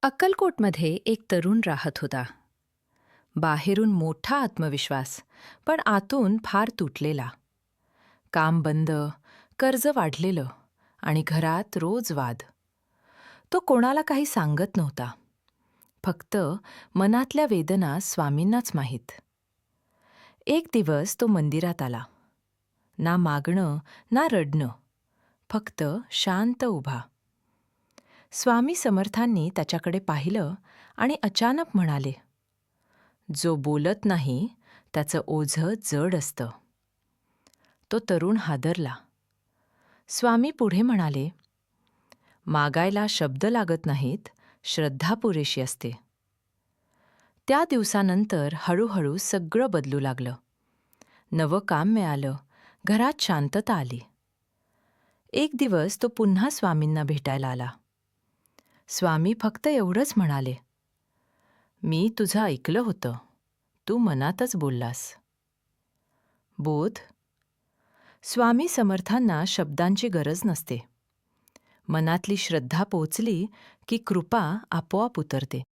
अक्कलकोटमध्ये एक तरुण राहत होता. बाहेरून मोठा आत्मविश्वास, पण आतून फार तुटलेला. काम बंद, कर्ज वाढलेलं आणि घरात रोज वाद. तो कोणाला काही सांगत नव्हता. फक्त मनातल्या वेदना स्वामींनाच माहीत. एक दिवस तो मंदिरात आला. ना मागणं ना रडणं, फक्त शांत उभा. स्वामी समर्थांनी त्याच्याकडे पाहिलं आणि अचानक म्हणाले, जो बोलत नाही त्याचं ओझं जड असतं. तो तरुण हादरला. स्वामी पुढे म्हणाले, मागायला शब्द लागत नाहीत, श्रद्धा पुरेशी असते. त्या दिवसानंतर हळूहळू सगळं बदलू लागलं. नवं काम मिळालं, घरात शांतता आली. एक दिवस तो पुन्हा स्वामींना भेटायला आला. स्वामी फक्त एवढंच म्हणाले, मी तुझं ऐकलं होतं, तू मनातच बोललास. बोध. स्वामी समर्थांना शब्दांची गरज नसते. मनातली श्रद्धा पोचली की कृपा आपोआप उतरते.